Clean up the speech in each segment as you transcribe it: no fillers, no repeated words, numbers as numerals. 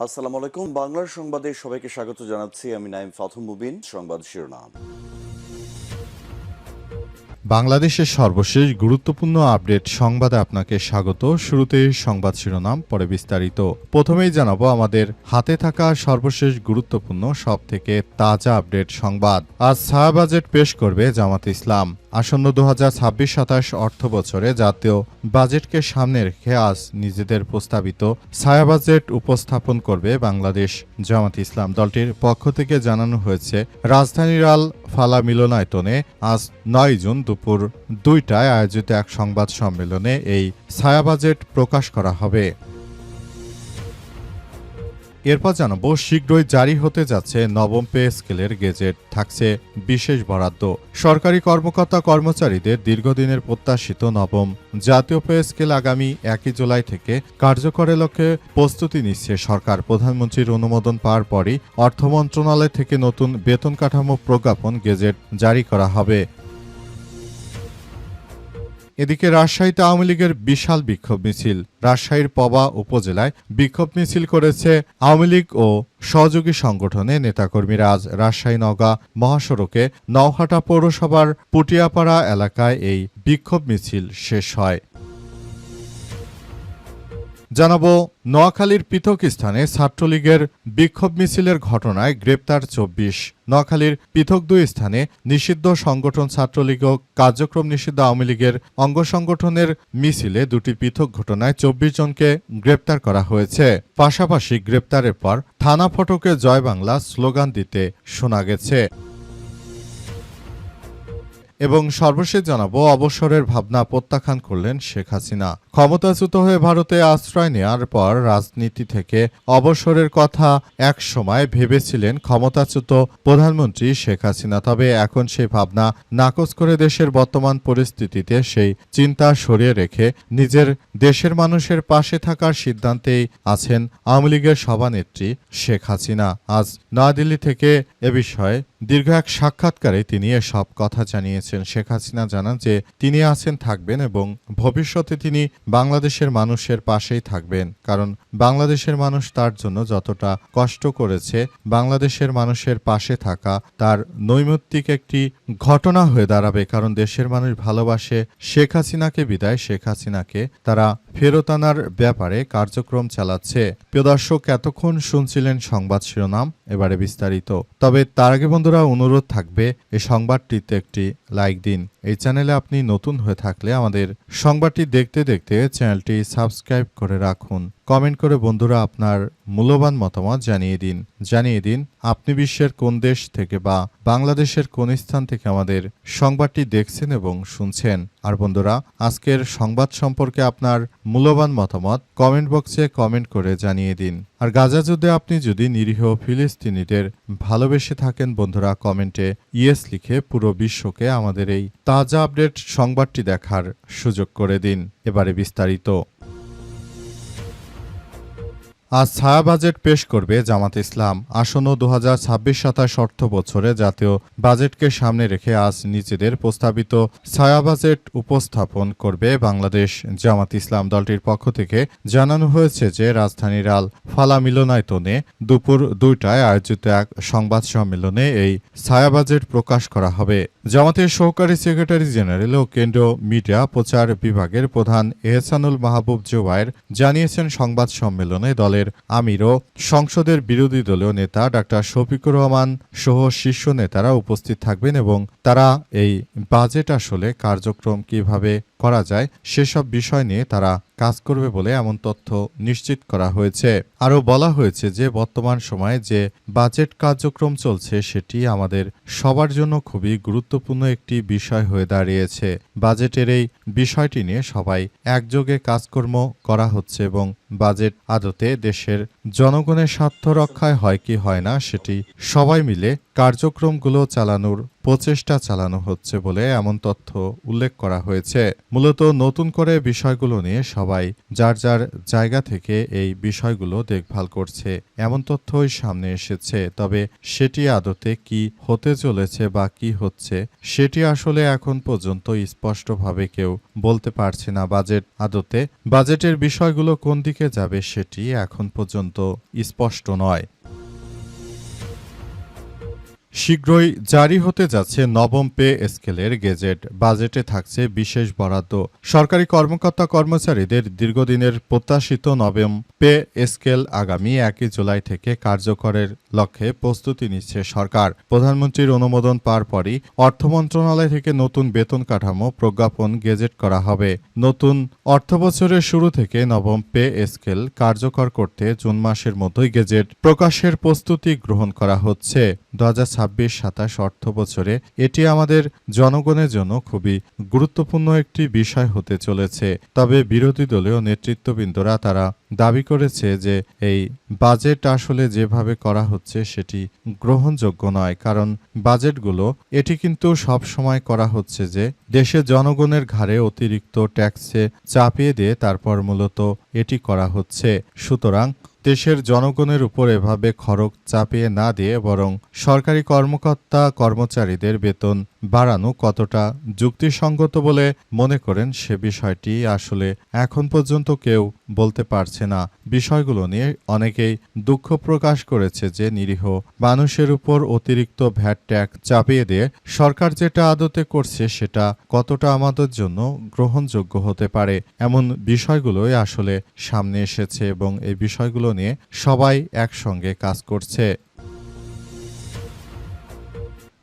আসসালামু আলাইকুম। বাংলার সংবাদে সবাইকে স্বাগত জানাচ্ছি। আমি নাইম ফাথুম মুবিন। সংবাদ শিরোনাম। বাংলাদেশের সর্বশেষ গুরুত্বপূর্ণ আপডেট সংবাদে আপনাকে স্বাগত। শুরুতে সংবাদ শিরোনাম, পরে বিস্তারিত। প্রথমেই জানাবো আমাদের হাতে থাকা সর্বশেষ গুরুত্বপূর্ণ সবথেকে তাজা আপডেট সংবাদ। আজ ছায়া বাজেট পেশ করবে জামাত ইসলাম। আসন্ন 2026-27 অর্থ বছরে জাতীয় বাজেটকে সামনে রেখে আজ নিজেদের প্রস্তাবিত ছায়া বাজেট উপস্থাপন করবে বাংলাদেশ জামাত ইসলাম। দলটির পক্ষ থেকে জানানো হয়েছে, রাজধানীর আল ফালা মিলনায়তনে আজ 9 জুন দুপুর 2টায় আয়োজিত এক সংবাদ সম্মেলনে এই ছায়া বাজেট প্রকাশ করা হবে। এরপর জানাবো, শীঘ্রই জারি হতে যাচ্ছে নবম পে স্কেলের গেজেট, থাকছে বিশেষ বরাদ্দ। সরকারি কর্মকর্তা কর্মচারীদের দীর্ঘদিনের প্রত্যাশিত নবম জাতীয় পে স্কেল আগামী 1 জুলাই থেকে কার্যকরের লক্ষ্যে প্রস্তুতি নিচ্ছে সরকার। প্রধানমন্ত্রীর অনুমোদন পাওয়ার পরই অর্থ মন্ত্রণালয় থেকে নতুন বেতন কাঠামো প্রজ্ঞাপন গেজেট জারি করা হবে। এদিকে রাজশাহীতে আওয়ামী লীগের বিশাল বিক্ষোভ মিছিল। রাজশাহীর পবা উপজেলায় বিক্ষোভ মিছিল করেছে আওয়ামী লীগ ও সহযোগী সংগঠনের নেতাকর্মীরা। আজ রাজশাহী নওগাঁ মহাসড়কে নওহাটা পৌরসভার পুটিয়াপাড়া এলাকায় এই বিক্ষোভ মিছিল শেষ হয়। জানাবো, নোয়াখালীর পৃথক স্থানে ছাত্রলীগের বিক্ষোভ মিছিলের ঘটনায় গ্রেপ্তার 24। নোয়াখালীর পৃথক 2 স্থানে নিষিদ্ধ সংগঠন ছাত্রলীগ ও কার্যক্রম নিষিদ্ধ আওয়ামী লীগের অঙ্গ সংগঠনের মিছিলে 2টি পৃথক ঘটনায় 24 জনকে গ্রেপ্তার করা হয়েছে। পাশাপাশি গ্রেপ্তারের পর থানা ফটকে জয় বাংলা স্লোগান দিতে শোনা গেছে। এবং সর্বশেষ জানাবো, অবসরের ভাবনা প্রত্যাখ্যান করলেন শেখ হাসিনা। ক্ষমতাচ্যুত হয়ে ভারতে আশ্রয় নেওয়ার পর রাজনীতি থেকে অবসরের কথা এক সময় ভেবেছিলেন ক্ষমতাচ্যুত প্রধানমন্ত্রী শেখ হাসিনা। তবে এখন সেই ভাবনা নাকচ করে দেশের বর্তমান পরিস্থিতিতে সেই চিন্তা সরিয়ে রেখে নিজের দেশের মানুষের পাশে থাকার সিদ্ধান্তেই আছেন আওয়ামী লীগের সভানেত্রী শেখ হাসিনা। আজ নয়াদিল্লি থেকে এ বিষয়ে দীর্ঘ এক সাক্ষাৎকারে তিনি এসব কথা জানিয়েছেন। শেখ হাসিনা জানান যে তিনি আছেন, থাকবেন এবং ভবিষ্যতে তিনি বাংলাদেশের মানুষের পাশেই থাকবেন। কারণ বাংলাদেশের মানুষ তার জন্য যতটা কষ্ট করেছে, বাংলাদেশের মানুষের পাশে থাকা তার নৈমিত্তিক একটি ঘটনা হয়ে দাঁড়াবে। কারণ দেশের মানুষ ভালোবাসে শেখ হাসিনাকে, বিদায় শেখ হাসিনাকে তারা ফেরত আনার ব্যাপারে কার্যক্রম চালাচ্ছে। প্রিয় দর্শক, এতক্ষণ শুনছিলেন সংবাদ শিরোনাম, এবারে বিস্তারিত। তবে তার আগে বন্ধুরা, অনুরোধ থাকবে এই সংবাদটিতে একটি লাইক দিন। এই চ্যানেলে আপনি নতুন হয়ে থাকলে আমাদের সংবাদটি দেখতে দেখতে চ্যানেলটি সাবস্ক্রাইব করে রাখুন। কমেন্ট করে বন্ধুরা আপনার মূল্যবান মতামত জানিয়ে দিন আপনি বিশ্বের কোন দেশ থেকে বা বাংলাদেশের কোন স্থান থেকে আমাদের সংবাদটি দেখছেন এবং শুনছেন। আর বন্ধুরা, আজকের সংবাদ সম্পর্কে আপনার মূল্যবান মতামত কমেন্ট বক্সে কমেন্ট করে জানিয়ে দিন। আর গাজা যুদ্ধে আপনি যদি নিরীহ ফিলিস্তিনিদের ভালোবেসে থাকেন বন্ধুরা, কমেন্টে ইয়েস লিখে পুরো বিশ্বকে আমাদের এই তাজা আপডেট সংবাদটি দেখার সুযোগ করে দিন। এবারে বিস্তারিত। আজ ছায়া বাজেট পেশ করবে জামাত ইসলাম। আসন্ন 2026-27 অর্থ বছরে জাতীয় বাজেটকে সামনে রেখে আজ নিজেদের প্রস্তাবিত ছায়া বাজেট উপস্থাপন করবে বাংলাদেশ জামাত ইসলাম। দলটির পক্ষ থেকে জানানো হয়েছে যে রাজধানীর আল ফালা মিলনায়তনে দুপুর 2টায় আয়োজিত এক সংবাদ সম্মেলনে এই ছায়া বাজেট প্রকাশ করা হবে। জামাতের সহকারী সেক্রেটারি জেনারেল ও কেন্দ্রীয় মিডিয়া প্রচার বিভাগের প্রধান এহসানুল মাহবুব জোবায়ের জানিয়েছেন, সংবাদ সম্মেলনে দলের আমির ও সংসদের বিরোধী দলীয় নেতা ডাক্তার শফিকুর রহমান সহ শীর্ষ নেতারা উপস্থিত থাকবেন এবং তারা এই বাজেট আসলে কার্যক্রম কিভাবে করা যায় সেসব বিষয় নিয়ে তারা কাজ করবে বলে এমন তথ্য নিশ্চিত করা হয়েছে। আরও বলা হয়েছে যে বর্তমান সময়ে যে বাজেট কার্যক্রম চলছে সেটি আমাদের সবার জন্য খুবই গুরুত্বপূর্ণ একটি বিষয় হয়ে দাঁড়িয়েছে। বাজেটের এই বিষয়টি নিয়ে সবাই একযোগে কাজকর্ম করা হচ্ছে এবং বাজেট আদতে দেশের জনগণের স্বার্থ রক্ষায় হয় কি হয় না সেটি সবাই মিলে কার্যক্রমগুলো চালানোর প্রচেষ্টা চালানো হচ্ছে বলে এমন তথ্য উল্লেখ করা হয়েছে। মূলত নতুন করে বিষয়গুলো নিয়ে সবাই যার যার জায়গা থেকে এই বিষয়গুলো দেখভাল করছে এমন তথ্যই সামনে এসেছে। তবে সেটি আদতে কি হতে চলেছে বা কি হচ্ছে সেটি আসলে এখন পর্যন্ত স্পষ্টভাবে কেউ বলতে পারছে না। বাজেটের বিষয়গুলো কোন দিকে দিকে যাবে সেটি এখন পর্যন্ত স্পষ্ট নয়। শীঘ্রই জারি হতে যাচ্ছে নবম পে স্কেলের গেজেট, বাজেটে থাকছে বিশেষ বরাদ্দ। সরকারি কর্মকর্তা কর্মচারীদের দীর্ঘদিনের প্রত্যাশিত নবম পে স্কেল আগামী 1 জুলাই থেকে কার্যকরের লক্ষ্যে প্রস্তুতি নিচ্ছে সরকার। প্রধানমন্ত্রীর অনুমোদন পাওয়ার পরই অর্থ মন্ত্রণালয় থেকে নতুন বেতন কাঠামো প্রজ্ঞাপন গেজেট করা হবে। নতুন অর্থবছরের শুরু থেকে নবম পে স্কেল কার্যকর করতে জুন মাসের মধ্যেই গেজেট প্রকাশের প্রস্তুতি গ্রহণ করা হচ্ছে। 2026-27 অর্থ বছরে এটি আমাদের জনগণের জন্য খুবই গুরুত্বপূর্ণ একটি বিষয় হতে চলেছে। তবে বিরোধী দলীয় নেতৃত্ববৃন্দরা তারা দাবি করেছে যে এই বাজেট আসলে যেভাবে করা হচ্ছে সেটি গ্রহণযোগ্য নয়, কারণ বাজেটগুলো এটি কিন্তু সব সময় করা হচ্ছে যে দেশের জনগণের ঘাড়ে অতিরিক্ত ট্যাক্সে চাপিয়ে দিয়ে তারপর মূলত এটি করা হচ্ছে। সুতরাং দেশের জনগণের উপর এভাবে খরচ চাপিয়ে না দিয়ে বরং সরকারি কর্মকর্তা কর্মচারীদের বেতন বাড়ানো কতটা যুক্তিসঙ্গত বলে মনে করেন সে বিষয়টি আসলে এখন পর্যন্ত কেউ বলতে পারছে না। বিষয়গুলো নিয়ে অনেকেই দুঃখ প্রকাশ করেছে যে নিরীহ মানুষের উপর অতিরিক্ত ভ্যাট ট্যাক্স চাপিয়ে দিয়ে সরকার যেটা আদতে করছে সেটা কতটা আমাদের জন্য গ্রহণযোগ্য হতে পারে, এমন বিষয়গুলোই আসলে সামনে এসেছে এবং এই বিষয়গুলো নিয়ে সবাই একসঙ্গে কাজ করছে।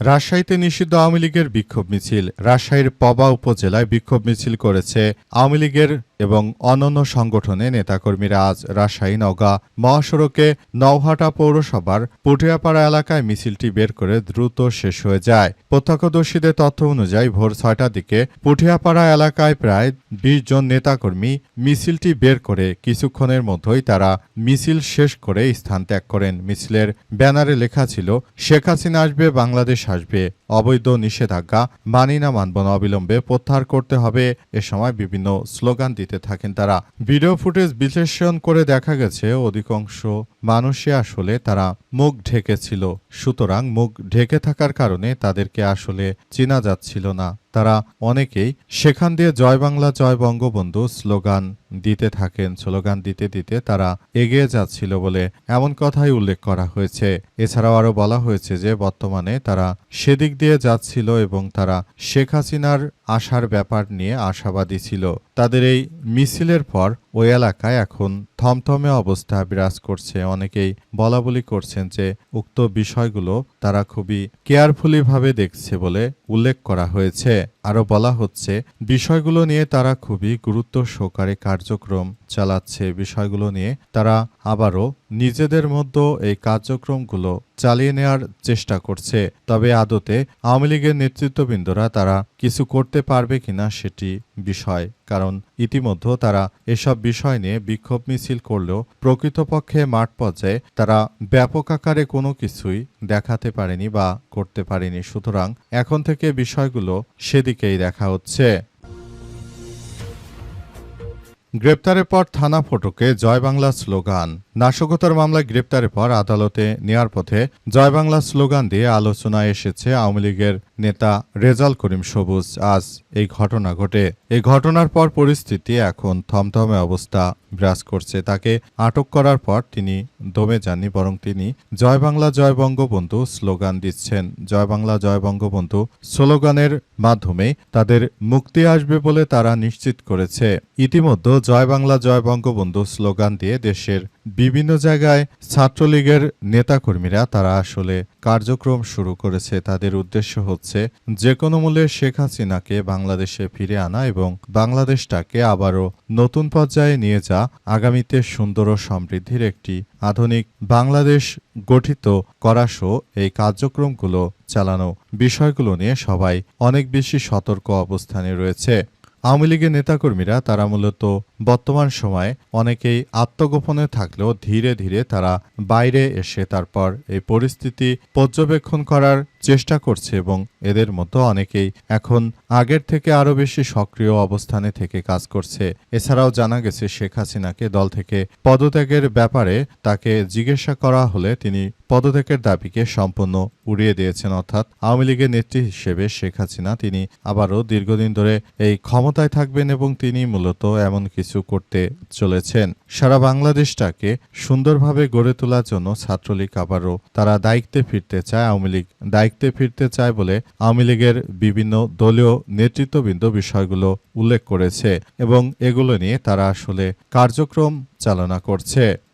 রাজশাহীতে নিষিদ্ধ আওয়ামী লীগের বিক্ষোভ মিছিল। রাজশাহীর পবা উপজেলায় বিক্ষোভ মিছিল করেছে আওয়ামী লীগের এবং অন্যান্য সংগঠনের নেতাকর্মীরা। আজ রাজশাহী নওগাঁ মহাসড়কে নওহাটা পৌরসভার পুঠিয়াপাড়া এলাকায় মিছিলটি বের করে দ্রুত শেষ হয়ে যায়। প্রত্যক্ষদর্শীদের তথ্য অনুযায়ী ভোর 6টার দিকে পুঠিয়াপাড়া এলাকায় প্রায় 20 জন নেতাকর্মী মিছিলটি বের করে কিছুক্ষণের মধ্যেই তারা মিছিল শেষ করে স্থান ত্যাগ করেন। মিছিলের ব্যানারে লেখা ছিল, শেখ হাসিনা আসবে, বাংলাদেশ আসবে, অবৈধ নিষেধাজ্ঞা মানি না মানব না, অবিলম্বে প্রত্যাহার করতে হবে। এ সময় বিভিন্ন স্লোগান দিতে থাকেন তারা। ভিডিও ফুটেজ বিশ্লেষণ করে দেখা গেছে অধিকাংশ মানুষই আসলে তারা মুখ ঢেকেছিল। সুতরাং মুখ ঢেকে থাকার কারণে তাদেরকে আসলে চেনা যাচ্ছিল না। তারা অনেকেই সেখান দিয়ে জয় বাংলা জয় বঙ্গবন্ধু স্লোগান দিতে থাকেন। স্লোগান দিতে দিতে তারা এগিয়ে যাচ্ছিল বলে এমন কথাই উল্লেখ করা হয়েছে। এছাড়াও আরো বলা হয়েছে যে বর্তমানে তারা সেদিক দিয়ে যাচ্ছিল এবং তারা শেখ হাসিনার আসার ব্যাপার নিয়ে আশাবাদী ছিল। তাদের এই মিছিলের পর ওই এলাকায় এখন থমথমে অবস্থা বিরাজ করছে। অনেকেই বলাবলি করছেন যে উক্ত বিষয়গুলো তারা খুবই কেয়ারফুলি ভাবে দেখছে বলে উল্লেখ করা হয়েছে। আরো বলা হচ্ছে বিষয়গুলো নিয়ে তারা খুবই গুরুত্ব সহকারে কার্যক্রম চালাচ্ছে। বিষয়গুলো নিয়ে তারা আবারও নিজেদের মধ্যে এই কার্যক্রমগুলো চালিয়ে নেওয়ার চেষ্টা করছে। তবে আদতে আওয়ামী লীগের নেতৃত্ববৃন্দরা তারা কিছু করতে পারবে কিনা সেটি বিষয়, কারণ ইতিমধ্যে তারা এসব বিষয় নিয়ে বিক্ষোভ মিছিল করলেও প্রকৃতপক্ষে মাঠ পর্যায়ে তারা ব্যাপক আকারে কোনো কিছুই দেখাতে পারেনি বা করতে পারেনি। সুতরাং এখন থেকে বিষয়গুলো সেদিকেই দেখা হচ্ছে। গ্রেপ্তারের পর থানা ফটকে জয় বাংলা স্লোগান। নাশকতার মামলায় গ্রেপ্তারের পর আদালতে নেয়ার পথে জয় বাংলা স্লোগান দিয়ে আলোচনায় এসেছে আওয়ামী লীগের নেতা রেজাল করিম সবুজ। আজ এই ঘটনা ঘটে। এই ঘটনার পর পরিস্থিতি এখন থমথমে অবস্থা বিরাজ করছে। তাকে আটক করার পর তিনি দমে যাননি, বরং তিনি জয় বাংলা জয় বঙ্গবন্ধু স্লোগান দিচ্ছেন। জয় বাংলা জয় বঙ্গবন্ধু স্লোগানের মাধ্যমে তাদের মুক্তি আসবে বলে তারা নিশ্চিত করেছে। ইতিমধ্যে জয় বাংলা জয় বঙ্গবন্ধু স্লোগান দিয়ে দেশের বিভিন্ন জায়গায় ছাত্রলীগের নেতাকর্মীরা তারা আসলে কার্যক্রম শুরু করেছে। তাদের উদ্দেশ্য হচ্ছে যে কোনো মূল্যে শেখ হাসিনাকে বাংলাদেশে ফিরে আনা এবং বাংলাদেশটাকে আবারও নতুন পর্যায়ে নিয়ে যা আগামীতে সুন্দর ও সমৃদ্ধির একটি আধুনিক বাংলাদেশ গঠিত করা সহ এই কার্যক্রমগুলো চালানো। বিষয়গুলো নিয়ে সবাই অনেক বেশি সতর্ক অবস্থানে রয়েছে। আওয়ামী লীগের নেতাকর্মীরা তারা মূলত বর্তমান সময়ে অনেকেই আত্মগোপনে থাকলেও ধীরে ধীরে তারা বাইরে এসে তারপর এই পরিস্থিতি পর্যবেক্ষণ করার চেষ্টা করছে এবং এদের মতো অনেকেই এখন আগের থেকে আরো বেশি সক্রিয় অবস্থানে থেকে কাজ করছে। এছাড়াও জানা গেছে শেখ হাসিনাকে দল থেকে পদত্যাগের ব্যাপারে তাকে জিজ্ঞাসা করা হলে তিনি পদত্যাগের দাবিকে সম্পূর্ণ উড়িয়ে দিয়েছেন। অর্থাৎ আওয়ামী লীগের নেত্রী হিসেবে শেখ হাসিনা তিনি আবারও দীর্ঘদিন ধরে এই ক্ষমতায় থাকবেন এবং তিনি মূলত এমন কিছু কিছু করতে চলেছেন। সারা বাংলাদেশটাকে সুন্দরভাবে গড়ে তোলার জন্য ছাত্রলীগ আবারও তারা দায়িত্বে ফিরতে চায়। আওয়ামী লীগ দায়িত্বে ফিরতে চায় বলে আওয়ামী লীগের বিভিন্ন দলীয় নেতৃত্ববৃন্দ বিষয়গুলো উল্লেখ করেছে এবং এগুলো নিয়ে তারা আসলে কার্যক্রম চালনা করছে।